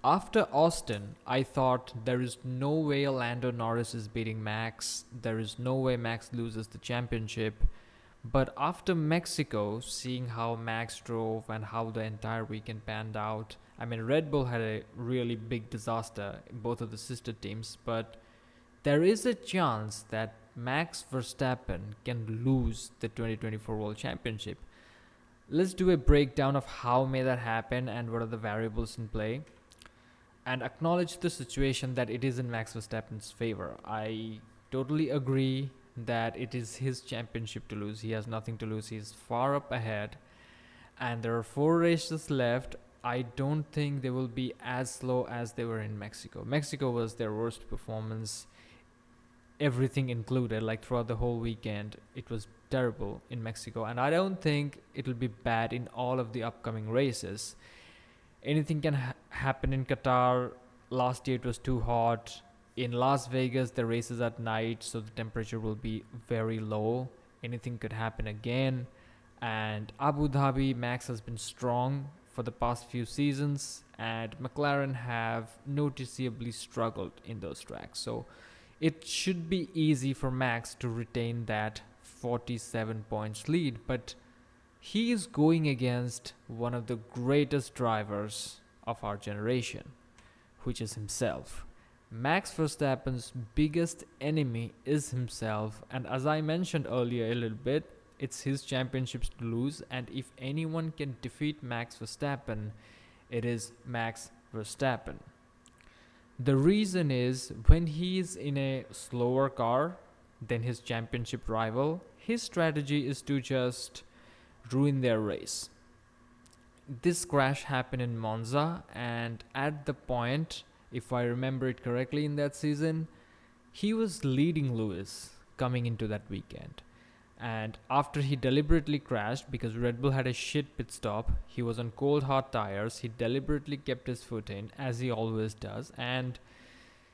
After Austin, I thought there is no way Lando Norris is beating Max. There is no way Max loses the championship. But after Mexico, seeing how Max drove and how the entire weekend panned out, I mean, Red Bull had a really big disaster in both of the sister teams, but there is a chance that Max Verstappen can lose the 2024 World Championship. Let's do a breakdown of how may that happen and what are the variables in play, and acknowledge the situation that it is in Max Verstappen's favor. I totally agree that it is his championship to lose. He has nothing to lose. He's far up ahead, and there are 4 races left. I don't think they will be as slow as they were in Mexico. Mexico was their worst performance, everything included, like throughout the whole weekend. It was terrible in Mexico, and I don't think it'll be bad in all of the upcoming races. Anything can happen in Qatar. Last year it was too hot. In Las Vegas, the race is at night, so the temperature will be very low. Anything could happen again. And Abu Dhabi, Max has been strong for the past few seasons, and McLaren have noticeably struggled in those tracks. So it should be easy for Max to retain that 47 points lead, but he is going against one of the greatest drivers of our generation, which is himself. Max Verstappen's biggest enemy is himself, and as I mentioned earlier a little bit, it's his championships to lose, and if anyone can defeat Max Verstappen, it is Max Verstappen. The reason is when he is in a slower car than his championship rival, his strategy is to just ruin their race. This crash happened in Monza, and at the point, if I remember it correctly, in that season, he was leading Lewis coming into that weekend. And after he deliberately crashed because Red Bull had a shit pit stop, he was on cold hard tires, he deliberately kept his foot in, as he always does, and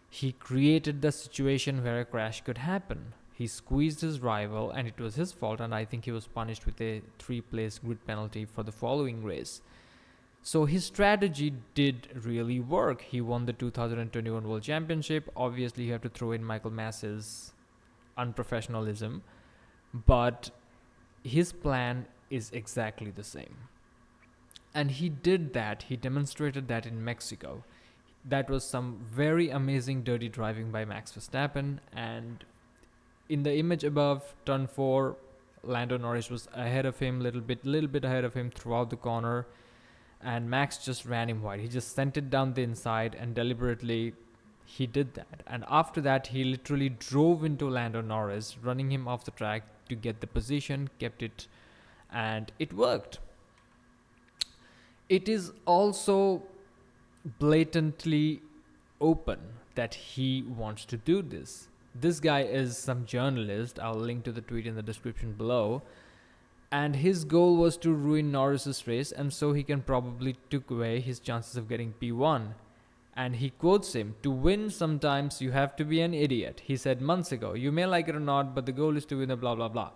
he created the situation where a crash could happen. He squeezed his rival, and it was his fault, and I think he was punished with a 3-place grid penalty for the following race. So his strategy did really work. He won the 2021 World Championship. Obviously, you have to throw in Michael Mass's unprofessionalism, but his plan is exactly the same. And he did that. He demonstrated that in Mexico. That was some very amazing dirty driving by Max Verstappen. And in the image above, turn 4, Lando Norris was ahead of him, little bit ahead of him throughout the corner, and Max just ran him wide. He just sent it down the inside, and deliberately he did that. And after that, he literally drove into Lando Norris, running him off the track to get the position, kept it, and it worked. It is also blatantly open that he wants to do this. This guy is some journalist. I'll link to the tweet in the description below. And his goal was to ruin Norris's race, and so he can probably took away his chances of getting P1. And he quotes him, "To win, sometimes you have to be an idiot." He said months ago, "You may like it or not, but the goal is to win a blah blah blah."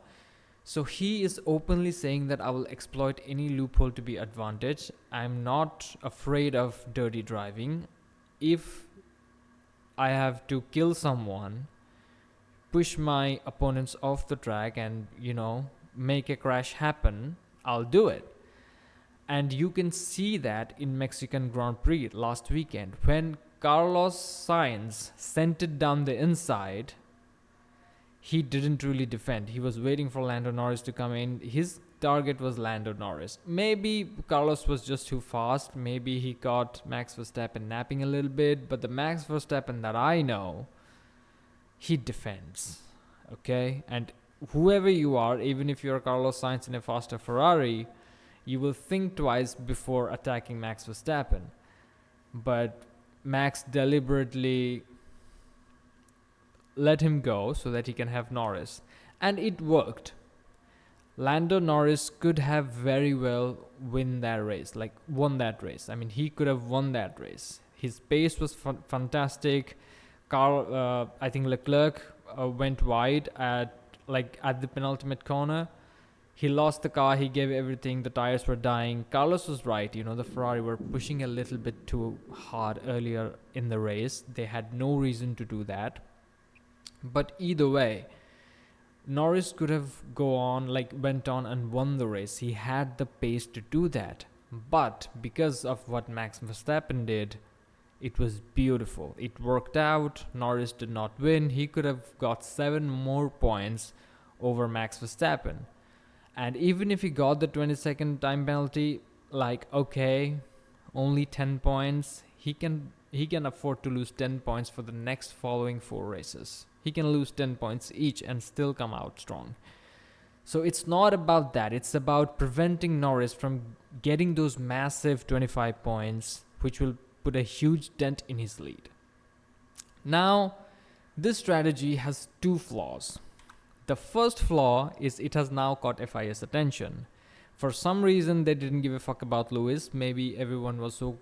So he is openly saying that I will exploit any loophole to be advantage. I'm not afraid of dirty driving. If I have to kill someone, push my opponents off the track, and make a crash happen, I'll do it. And you can see that in Mexican Grand Prix last weekend when Carlos Sainz sent it down the inside. He didn't really defend. He was waiting for Lando Norris to come in. His target was Lando Norris. Maybe Carlos was just too fast. Maybe he caught Max Verstappen napping a little bit. But the Max Verstappen that I know, he defends. Okay? And whoever you are, even if you're Carlos Sainz in a faster Ferrari, you will think twice before attacking Max Verstappen. But Max deliberately let him go so that he can have Norris. And it worked. Lando Norris could have very well won that race. I mean, he could have won that race. His pace was fantastic. I think Leclerc went wide at the penultimate corner. He lost the car, he gave everything, the tires were dying. Carlos was right, the Ferrari were pushing a little bit too hard earlier in the race. They had no reason to do that. But either way, Norris could have went on and won the race. He had the pace to do that. But because of what Max Verstappen did, it was beautiful. It worked out. Norris did not win. He could have got 7 more points over Max Verstappen. And even if he got the 20-second time penalty, okay, only 10 points, he can afford to lose 10 points for the next following 4 races. He can lose 10 points each and still come out strong. So it's not about that. It's about preventing Norris from getting those massive 25 points, which will put a huge dent in his lead. Now, this strategy has 2 flaws. The first flaw is it has now caught FIA's attention. For some reason, they didn't give a fuck about Lewis. Maybe everyone was so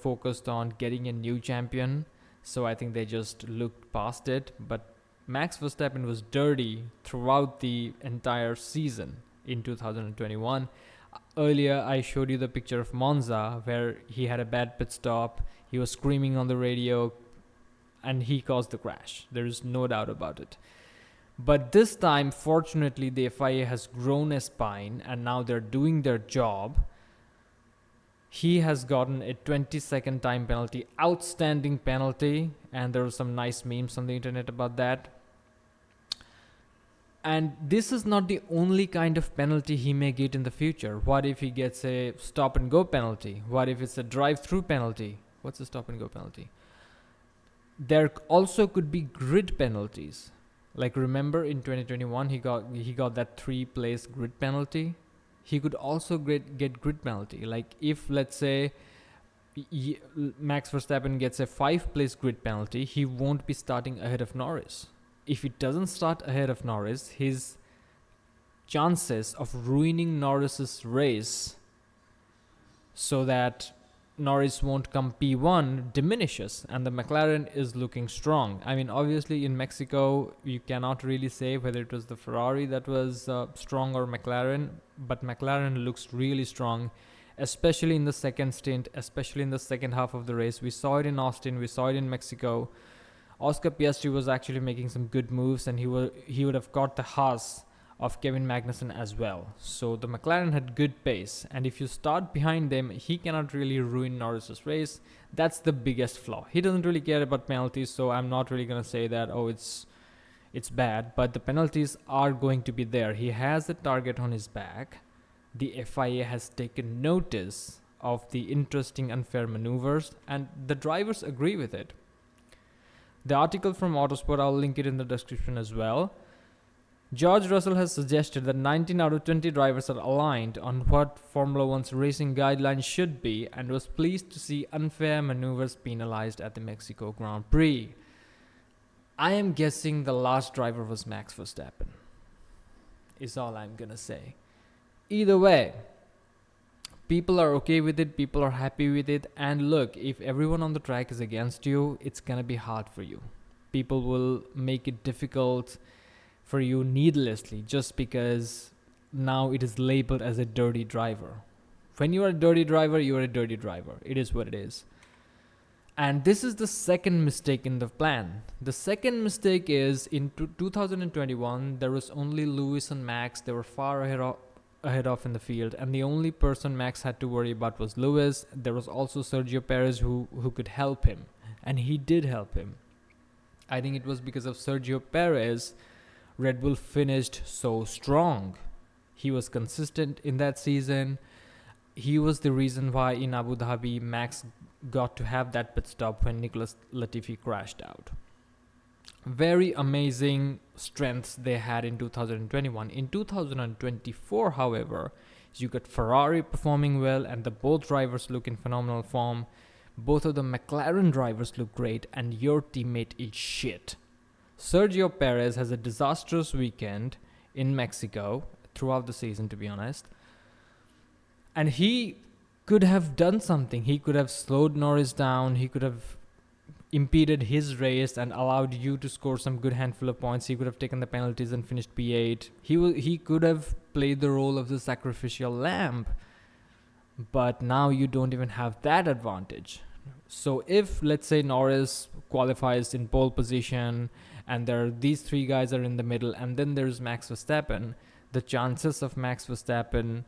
focused on getting a new champion, so I think they just looked past it. But Max Verstappen was dirty throughout the entire season in 2021. Earlier, I showed you the picture of Monza where he had a bad pit stop. He was screaming on the radio and he caused the crash. There is no doubt about it. But this time, fortunately, the FIA has grown a spine and now they're doing their job. He has gotten a 20-second time penalty, outstanding penalty, and there were some nice memes on the internet about that. And this is not the only kind of penalty he may get in the future. What if he gets a stop and go penalty? What if it's a drive-through penalty? What's a stop and go penalty? There also could be grid penalties. Remember in 2021 he got that 3-place grid penalty. He could also get grid penalty. If let's say Max Verstappen gets a 5-place grid penalty, he won't be starting ahead of Norris. If he doesn't start ahead of Norris, his chances of ruining Norris's race so that Norris won't come P1 diminishes, and the McLaren is looking strong. I mean, obviously in Mexico, you cannot really say whether it was the Ferrari that was strong or McLaren, but McLaren looks really strong, especially in the second stint, especially in the second half of the race. We saw it in Austin, we saw it in Mexico. Oscar Piastri was actually making some good moves, and he would have caught the Haas of Kevin Magnussen as well. So the McLaren had good pace, and if you start behind them, he cannot really ruin Norris's race. That's the biggest flaw. He doesn't really care about penalties, so I'm not really going to say that, it's bad, but the penalties are going to be there. He has a target on his back. The FIA has taken notice of the interesting unfair maneuvers, and the drivers agree with it. The article from Autosport, I'll link it in the description as well. George Russell has suggested that 19 out of 20 drivers are aligned on what Formula One's racing guidelines should be, and was pleased to see unfair maneuvers penalized at the Mexico Grand Prix. I am guessing the last driver was Max Verstappen, is all I'm gonna say. Either way, people are okay with it, people are happy with it, and look, if everyone on the track is against you, it's gonna be hard for you. People will make it difficult for you needlessly just because now it is labeled as a dirty driver. When you are a dirty driver, you are a dirty driver. It is what it is. And this is the second mistake in the plan. The second mistake is in 2021, there was only Lewis and Max. They were far ahead of in the field, and the only person Max had to worry about was Lewis. There was also Sergio Perez who could help him, and he did help him. I think it was because of Sergio Perez Red Bull finished so strong. He was consistent in that season. He was the reason why in Abu Dhabi Max got to have that pit stop when Nicholas Latifi crashed out. Very amazing strengths they had in 2021. In 2024, however, you got Ferrari performing well, and the both drivers look in phenomenal form. Both of the McLaren drivers look great, and your teammate is shit. Sergio Perez has a disastrous weekend in Mexico throughout the season, to be honest. And he could have done something. He could have slowed Norris down. He could have impeded his race and allowed you to score some good handful of points. He could have taken the penalties and finished P8. He could have played the role of the sacrificial lamb, but now you don't even have that advantage. So if, let's say, Norris qualifies in pole position and these three guys are in the middle, and then there's Max Verstappen, the chances of Max Verstappen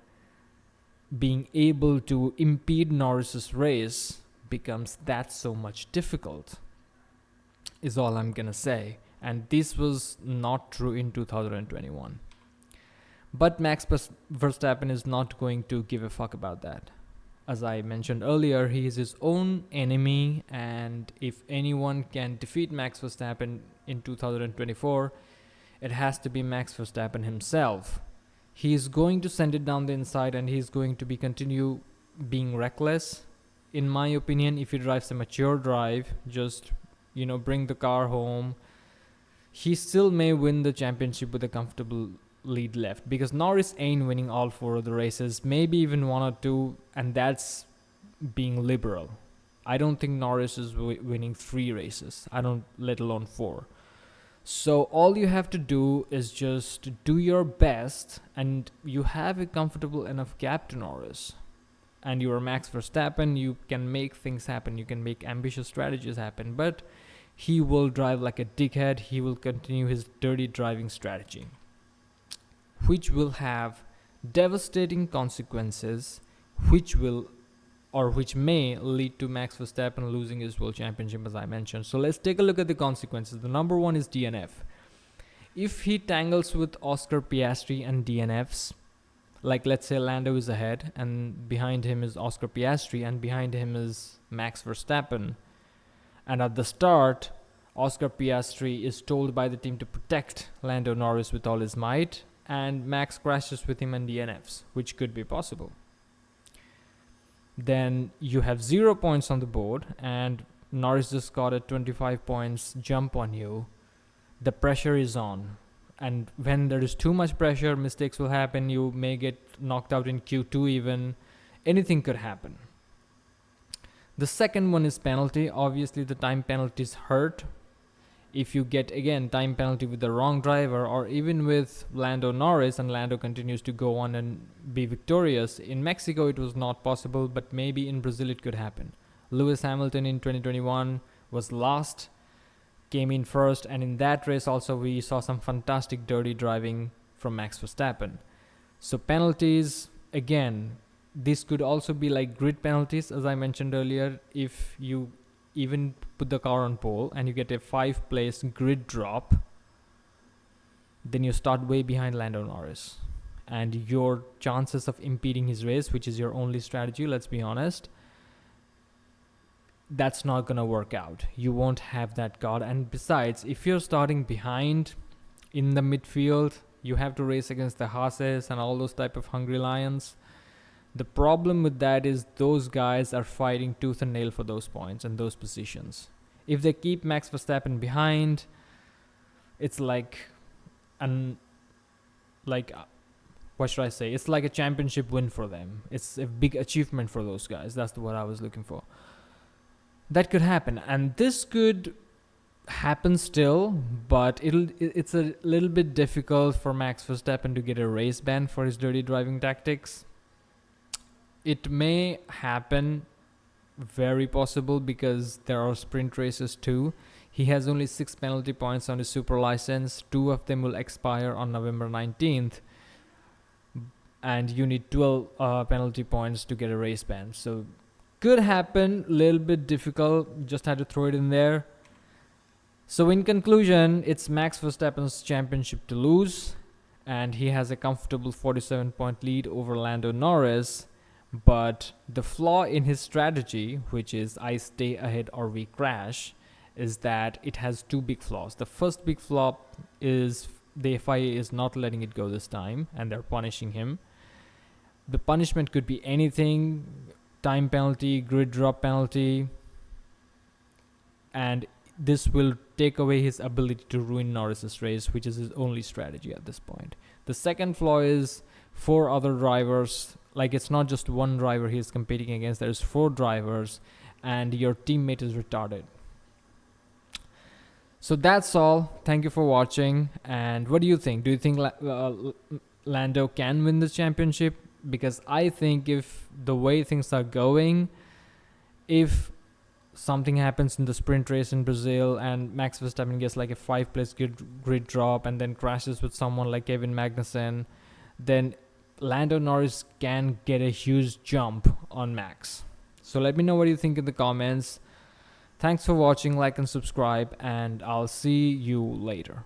being able to impede Norris's race becomes that so much difficult, is all I'm gonna say. And this was not true in 2021. But Max Verstappen is not going to give a fuck about that. As I mentioned earlier, he is his own enemy, and if anyone can defeat Max Verstappen in 2024, it has to be Max Verstappen himself. He is going to send it down the inside, and he's going to continue being reckless. In my opinion, if he drives a mature drive, just, bring the car home, he still may win the championship with a comfortable lead left, because Norris ain't winning all 4 of the races, maybe even 1 or 2, and that's being liberal. I don't think Norris is winning 3 races, let alone 4. So all you have to do is just do your best, and you have a comfortable enough gap to Norris. And you are Max Verstappen, you can make things happen, you can make ambitious strategies happen, but he will drive like a dickhead. He will continue his dirty driving strategy, which will have devastating consequences, which may lead to Max Verstappen losing his world championship, as I mentioned. So let's take a look at the consequences. The number 1 is DNF. If he tangles with Oscar Piastri and DNFs, like let's say Lando is ahead and behind him is Oscar Piastri and behind him is Max Verstappen, and at the start Oscar Piastri is told by the team to protect Lando Norris with all his might, and Max crashes with him and DNFs, which could be possible. Then you have 0 points on the board, and Norris just got a 25 points jump on you. The pressure is on, and when there is too much pressure, mistakes will happen. You may get knocked out in Q2 even. Anything could happen. The second one is penalty. Obviously, the time penalties hurt. If you get, again, time penalty with the wrong driver, or even with Lando Norris, and Lando continues to go on and be victorious. In Mexico, it was not possible, but maybe in Brazil it could happen. Lewis Hamilton in 2021 was last, came in first, and in that race also we saw some fantastic dirty driving from Max Verstappen. So penalties, again, this could also be like grid penalties, as I mentioned earlier. If you even put the car on pole and you get a 5-place grid drop, then you start way behind Lando Norris, and your chances of impeding his race, which is your only strategy, let's be honest, that's not gonna work out. You won't have that car. And besides, if you're starting behind in the midfield, you have to race against the Haases and all those type of hungry lions. The problem with that is those guys are fighting tooth and nail for those points and those positions. If they keep Max Verstappen behind, it's like what should I say? It's like a championship win for them. It's a big achievement for those guys. That's the word I was looking for. That could happen, and this could happen still, but it's a little bit difficult for Max Verstappen to get a race ban for his dirty driving tactics. It may happen, very possible, because there are sprint races too. He has only 6 penalty points on his super license. 2 of them will expire on November 19th, and you need 12 penalty points to get a race ban. So could happen, little bit difficult, just had to throw it in there. So in conclusion, it's Max Verstappen's championship to lose, and he has a comfortable 47-point lead over Lando Norris. But the flaw in his strategy, which is I stay ahead or we crash, is that it has 2 big flaws. The first big flaw is the FIA is not letting it go this time, and they're punishing him. The punishment could be anything: time penalty, grid drop penalty, and this will take away his ability to ruin Norris's race, which is his only strategy at this point. The second flaw is 4 other drivers. Like, it's not just one driver he's competing against, there's 4 drivers, and your teammate is retarded. So that's all. Thank you for watching. And what do you think? Do you think Lando can win the championship? Because I think if the way things are going, if something happens in the sprint race in Brazil and Max Verstappen gets like a 5 place grid drop and then crashes with someone like Kevin Magnussen, then Lando Norris can get a huge jump on Max. So let me know what you think in the comments. Thanks for watching, like and subscribe, and I'll see you later.